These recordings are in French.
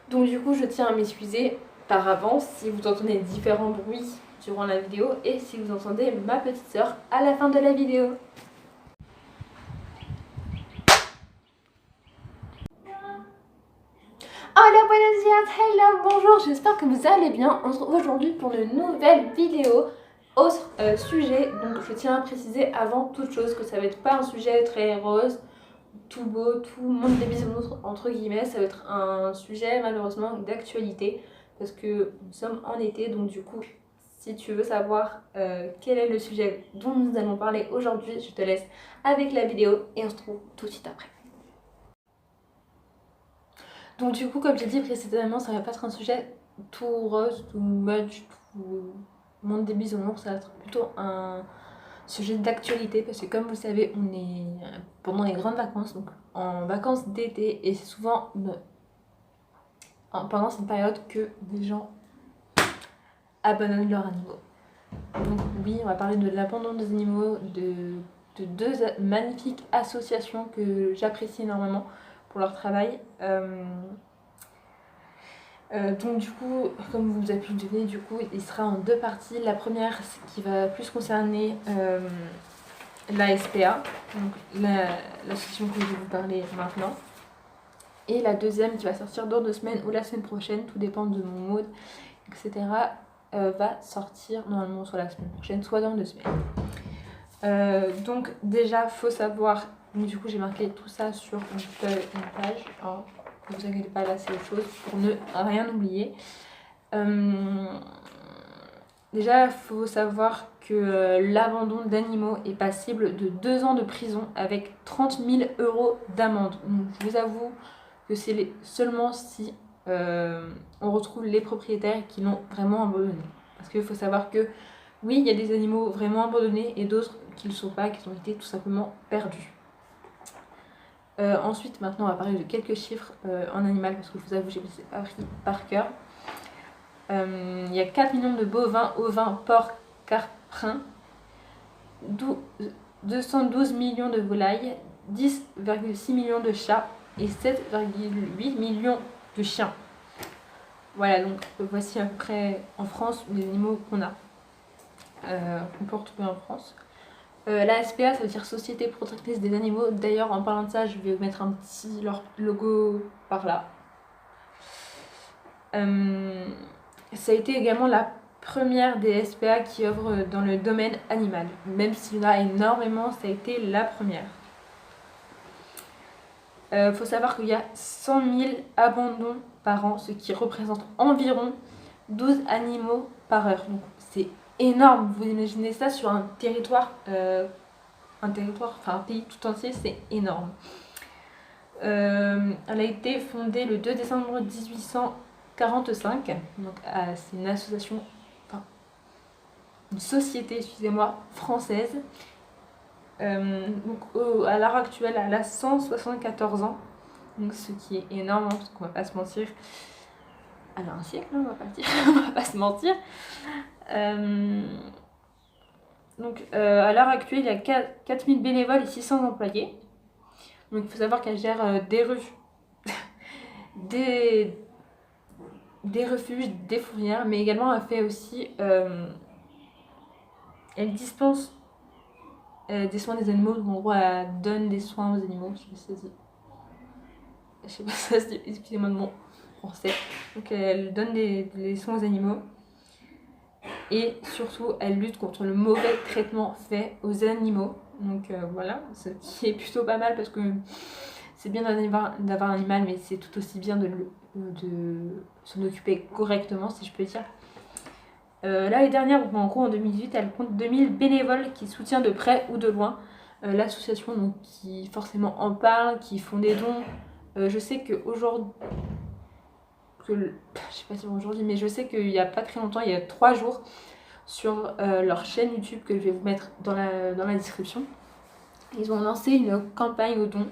Donc du coup je tiens à m'excuser par avance si vous entendez différents bruits durant la vidéo et si vous entendez ma petite sœur à la fin de la vidéo. Hola, buenos días, hello, bonjour, j'espère que vous allez bien. On se retrouve aujourd'hui pour une nouvelle vidéo. Autre sujet, donc je tiens à préciser avant toute chose que ça va être pas un sujet très rose, tout beau, tout le monde des bisounours entre guillemets, ça va être un sujet malheureusement d'actualité parce que nous sommes en été, donc du coup si tu veux savoir quel est le sujet dont nous allons parler aujourd'hui, je te laisse avec la vidéo et on se retrouve tout de suite après. Donc du coup, comme j'ai dit précédemment, ça va pas être un sujet tout rose, tout much, tout monde des bisounours, ça va être plutôt un sujet d'actualité parce que comme vous le savez, on est pendant les grandes vacances, donc en vacances d'été et c'est souvent pendant cette période que des gens abandonnent leurs animaux. Donc oui, on va parler de l'abandon des animaux, de deux magnifiques associations que j'apprécie énormément pour leur travail. Donc du coup, comme vous avez pu le deviner, du coup, il sera en deux parties. La première qui va plus concerner la SPA, donc l'association que je vais vous parler maintenant. Et la deuxième qui va sortir dans 2 semaines ou la semaine prochaine, tout dépend de mon mood, etc. Va sortir normalement soit la semaine prochaine, soit dans 2 semaines. Donc déjà, faut savoir, du coup j'ai marqué tout ça sur une feuille, une page. Alors, ne vous inquiétez pas, là c'est autre chose pour ne rien oublier. Déjà, il faut savoir que l'abandon d'animaux est passible de 2 ans de prison avec 30 000 € d'amende. Donc je vous avoue que c'est seulement si on retrouve les propriétaires qui l'ont vraiment abandonné. Parce qu'il faut savoir que oui, il y a des animaux vraiment abandonnés et d'autres qui ne le sont pas, qui ont été tout simplement perdus. Ensuite, maintenant, on va parler de quelques chiffres en animal, parce que je vous avoue, j'ai pas appris par cœur. Il y a 4 millions de bovins, ovins, porcs, caprins, 212 millions de volailles, 10,6 millions de chats et 7,8 millions de chiens. Voilà, donc voici à peu près en France les animaux qu'on a, qu'on peut retrouver en France. La SPA, ça veut dire Société Protectrice des Animaux. D'ailleurs, en parlant de ça, je vais mettre un petit leur logo par là. Ça a été également la première des SPA qui œuvre dans le domaine animal. Même s'il y en a énormément, ça a été la première. Faut savoir qu'il y a 100 000 abandons par an, ce qui représente environ 12 animaux par heure. Donc c'est énorme, vous imaginez ça sur un territoire, enfin un pays tout entier, c'est énorme. Elle a été fondée le 2 décembre 1845, donc c'est une association, enfin une société, excusez-moi, française. Donc à l'heure actuelle, elle a 174 ans, donc ce qui est énorme, parce qu'on va pas se mentir. Elle a un siècle, on va pas dire, on va pas se mentir. Donc à l'heure actuelle, il y a 4000 bénévoles et 600 employés. Donc il faut savoir qu'elle gère des refuges, des fourrières, mais également elle fait aussi, elle dispense des soins des animaux. Donc en gros, elle donne des soins aux animaux. Je sais pas si ça se dit, excusez-moi de mon français. Donc elle donne des soins aux animaux. Et surtout, elle lutte contre le mauvais traitement fait aux animaux. Donc voilà, ce qui est plutôt pas mal parce que c'est bien d'avoir un animal, mais c'est tout aussi bien de s'en occuper correctement, si je peux dire. L'année dernière, en gros en 2018, elle compte 2000 bénévoles qui soutiennent de près ou de loin l'association, donc qui forcément en parlent, qui font des dons. Je sais qu'aujourd'hui, je sais pas si aujourd'hui, mais je sais qu'il y a pas très longtemps, il y a 3 jours, sur leur chaîne YouTube que je vais vous mettre dans la description, ils ont lancé une campagne aux dons.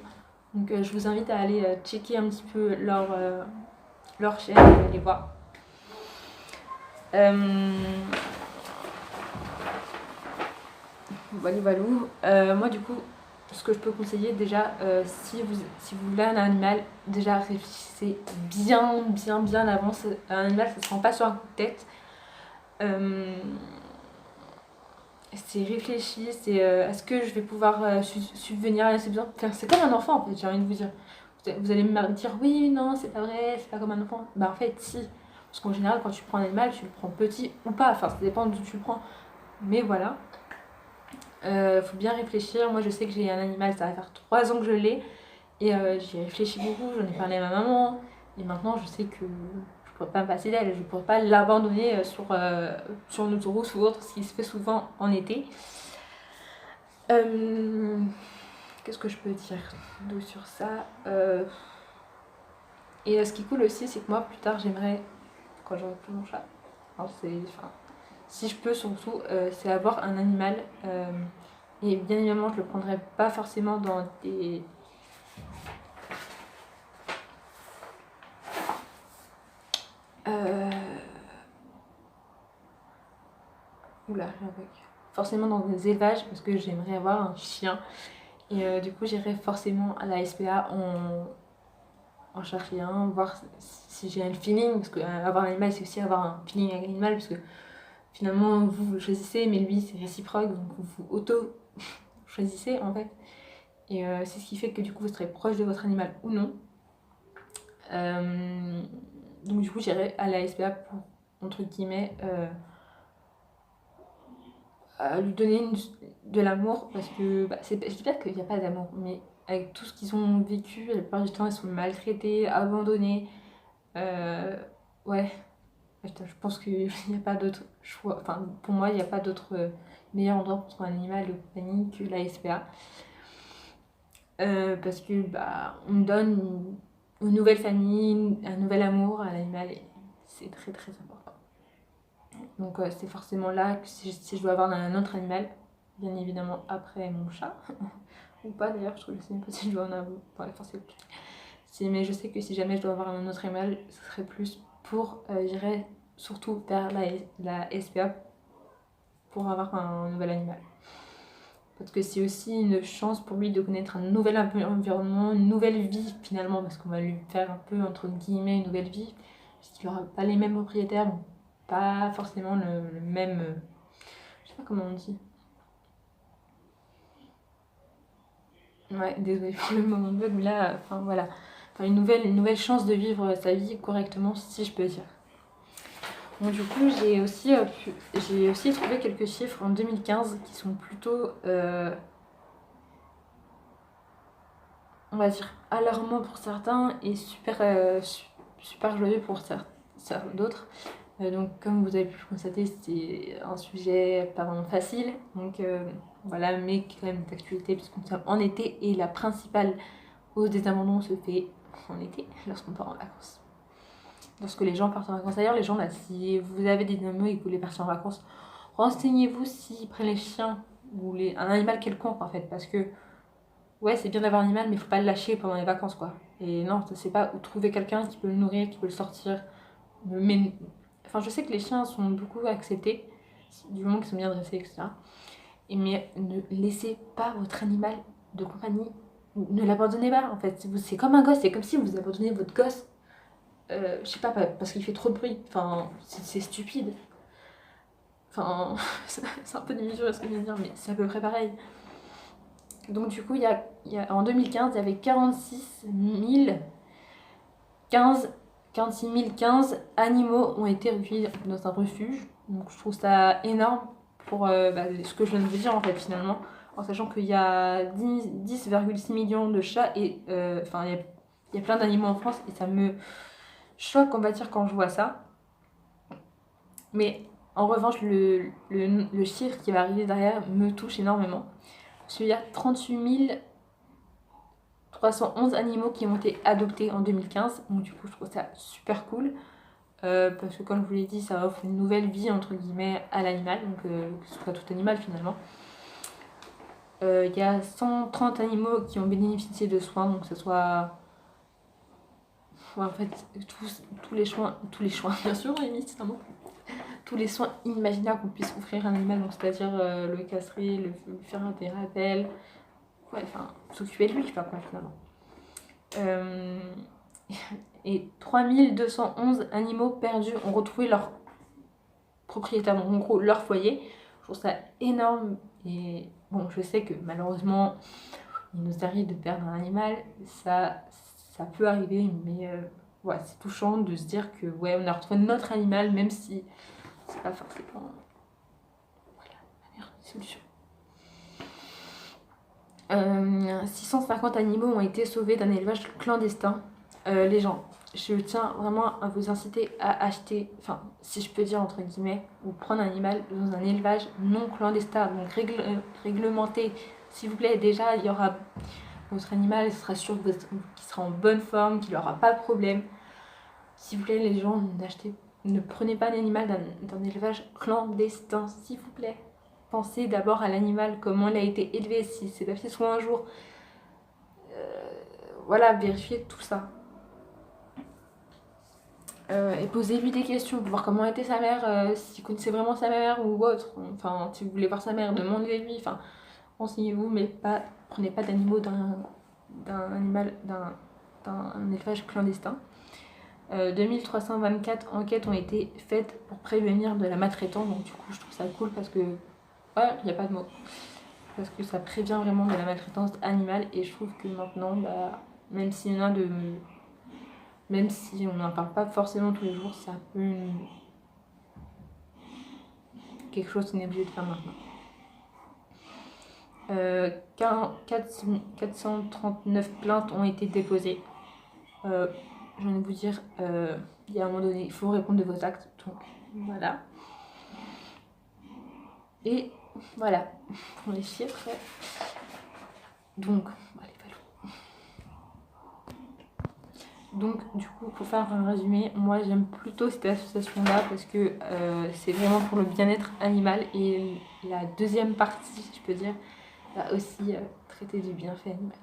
Donc je vous invite à aller checker un petit peu leur chaîne et aller voir. Voilà. Moi du coup, ce que je peux conseiller déjà, si vous voulez un animal, déjà réfléchissez bien à l'avance. Un animal, ça ne se rend pas sur un coup de tête. C'est réfléchi, c'est est-ce que je vais pouvoir subvenir à ses besoins. Enfin, c'est comme un enfant en fait, j'ai envie de vous dire. Vous allez me dire oui, non, c'est pas vrai, c'est pas comme un enfant. Bah en fait, si. Parce qu'en général, quand tu prends un animal, tu le prends petit ou pas. Enfin, ça dépend d'où tu le prends. Mais voilà. Faut bien réfléchir. Moi, je sais que j'ai un animal, ça va faire 3 ans que je l'ai. Et j'y ai réfléchi beaucoup, j'en ai parlé à ma maman. Et maintenant, je sais que je ne pourrais pas me passer d'elle. Je ne pourrais pas l'abandonner sur une autoroute ou autre, ce qui se fait souvent en été. Qu'est-ce que je peux dire sur ça Et ce qui est cool aussi, c'est que moi, plus tard, j'aimerais, quand j'aurai plus mon chat, si je peux surtout, c'est avoir un animal. Et bien évidemment, je le prendrai pas forcément dans des... forcément dans des élevages, parce que j'aimerais avoir un chien. Et du coup, j'irai forcément à la SPA en chercher un, voir si j'ai un feeling, parce que avoir un animal, c'est aussi avoir un feeling avec l'animal, parce que finalement, vous le choisissez, mais lui, c'est réciproque, donc vous auto-choisissez en fait. Et c'est ce qui fait que du coup, vous serez proche de votre animal ou non. Donc du coup, j'irai à la SPA pour, entre guillemets, lui donner de l'amour, parce que je dis pas qu'il n'y a pas d'amour, mais avec tout ce qu'ils ont vécu, la plupart du temps ils sont maltraités, abandonnés. Ouais, je pense qu'il n'y a pas d'autre choix. Enfin, pour moi, il n'y a pas d'autre meilleur endroit pour trouver un animal de compagnie que la SPA. Parce que on donne une nouvelle famille, un nouvel amour à l'animal et c'est très très important. Donc c'est forcément là que si je dois avoir un autre animal, bien évidemment après mon chat, ou pas d'ailleurs, je ne sais même pas si je dois en avoir. Bon, mais je sais que si jamais je dois avoir un autre animal, ce serait plus pour, j'irais surtout vers la SPA pour avoir un nouvel animal. Parce que c'est aussi une chance pour lui de connaître un nouvel environnement, une nouvelle vie finalement, parce qu'on va lui faire un peu entre guillemets une nouvelle vie, parce qu'il n'aura pas les mêmes propriétaires, donc pas forcément le même... je sais pas comment on dit. Ouais, désolée pour le moment de bug, mais là, enfin voilà. Enfin, une nouvelle chance de vivre sa vie correctement, si je peux dire. Bon, du coup, j'ai aussi trouvé quelques chiffres en 2015 qui sont plutôt, on va dire, alarmants pour certains et super joyeux pour d'autres. Donc, comme vous avez pu le constater, c'est un sujet pas vraiment facile. Donc, voilà, mais qui est quand même d'actualité puisqu'on est en été et la principale hausse des abandons se fait en été lorsqu'on part en vacances. Lorsque les gens partent en vacances. D'ailleurs, les gens là, si vous avez des animaux et que vous voulez partir en vacances, renseignez-vous s'ils prennent les chiens ou un animal quelconque en fait. Parce que, ouais, c'est bien d'avoir un animal, mais il faut pas le lâcher pendant les vacances quoi. Et non, c'est pas où trouver quelqu'un qui peut le nourrir, qui peut le sortir. Mais, enfin, je sais que les chiens sont beaucoup acceptés, du moment qu'ils sont bien dressés, etc. Mais ne laissez pas votre animal de compagnie. Ne l'abandonnez pas en fait. C'est comme un gosse, c'est comme si vous abandonnez votre gosse. Je sais pas, parce qu'il fait trop de bruit. Enfin, c'est stupide. Enfin, c'est un peu démesuré ce que je viens de dire, mais c'est à peu près pareil. Donc du coup, en 2015, il y avait 46 015 animaux ont été recueillis dans un refuge. Donc je trouve ça énorme pour ce que je viens de vous dire en fait finalement. En sachant qu'il y a 10,6 millions de chats et il y a plein d'animaux en France et ça me choque on va dire quand je vois ça. Mais en revanche, le chiffre qui va arriver derrière me touche énormément. Parce qu'il y a 38 311 animaux qui ont été adoptés en 2015. Donc du coup, je trouve ça super cool. Parce que comme je vous l'ai dit, ça offre une nouvelle vie, entre guillemets, à l'animal. Donc que ce soit tout animal finalement. Il y a 130 animaux qui ont bénéficié de soins. Donc que ce soit... en fait, tous les soins, bien sûr, évidemment. Tous les soins imaginables qu'on puisse offrir à un animal, donc c'est-à-dire le castrer, le faire des rappels, Ouais, enfin, s'occuper de lui, enfin quoi, finalement. Et 3211 animaux perdus ont retrouvé leur propriétaire, donc en gros leur foyer. Je trouve ça énorme. Et bon, je sais que malheureusement, il nous arrive de perdre un animal, ça peut arriver, mais ouais, c'est touchant de se dire que ouais, on a retrouvé notre animal, même si c'est pas forcément la meilleure solution. 650 animaux ont été sauvés d'un élevage clandestin. Les gens, je tiens vraiment à vous inciter à acheter, enfin, si je peux dire entre guillemets, ou prendre un animal dans un élevage non clandestin, donc réglementé. S'il vous plaît, déjà, il y aura votre animal, ce sera sûr qu'il sera en bonne forme, qu'il n'aura pas de problème. S'il vous plaît, les gens, ne prenez pas l'animal d'un élevage clandestin, s'il vous plaît. Pensez d'abord à l'animal, comment il a été élevé, si ses papiers sont un jour. Voilà, vérifiez tout ça. Et posez-lui des questions pour voir comment était sa mère, s'il connaissait vraiment sa mère ou autre. Enfin, si vous voulez voir sa mère, demandez-lui. Enfin, renseignez-vous, mais prenez pas d'animaux d'un élevage clandestin. 2324 enquêtes ont été faites pour prévenir de la maltraitance, donc du coup je trouve ça cool parce que ouais, il n'y a pas de mots, parce que ça prévient vraiment de la maltraitance animale. Et je trouve que maintenant, bah, même si on n'en parle pas forcément tous les jours, c'est un peu quelque chose qu'on est obligé de faire maintenant. 439 plaintes ont été déposées. Je viens de vous dire, il y a un moment donné, il faut répondre de vos actes, donc voilà. Et voilà, pour les chiffres. Donc, allez, donc du coup, pour faire un résumé, moi j'aime plutôt cette association-là parce que c'est vraiment pour le bien-être animal. Et la deuxième partie, si je peux dire, va aussi traiter du bienfait animal.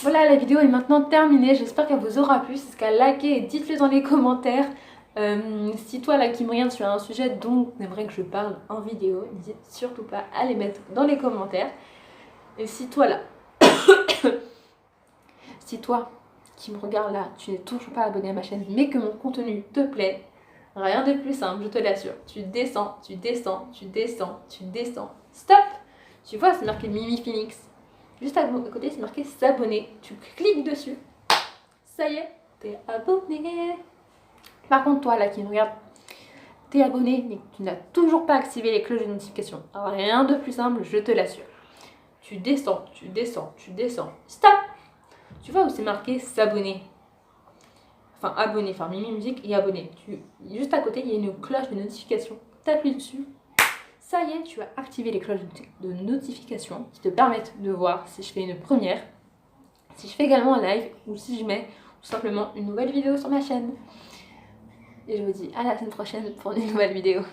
Voilà, la vidéo est maintenant terminée, j'espère qu'elle vous aura plu. C'est ce qu'à liker et dites-le dans les commentaires. Si toi là qui me regarde sur un sujet dont tu aimerais que je parle en vidéo, n'hésite surtout pas à les mettre dans les commentaires. Et si toi là, si toi qui me regarde là, tu n'es toujours pas abonné à ma chaîne mais que mon contenu te plaît, rien de plus simple, je te l'assure. Tu descends, tu descends, tu descends, tu descends. Stop! Tu vois, c'est marqué Mimi Phoenix. Juste à côté, c'est marqué s'abonner. Tu cliques dessus. Ça y est, t'es abonné. Par contre, toi là qui me regarde, t'es abonné mais tu n'as toujours pas activé les cloches de notification. Alors, rien de plus simple, je te l'assure. Tu descends, tu descends, tu descends. Stop! Tu vois où c'est marqué s'abonner. Enfin, abonner, enfin Mimi Musique et abonner. Juste à côté, il y a une cloche de notification. T'appuies dessus. Ça y est, tu as activé les cloches de notification qui te permettent de voir si je fais une première, si je fais également un live ou si je mets tout simplement une nouvelle vidéo sur ma chaîne. Et je vous dis à la semaine prochaine pour une nouvelle vidéo.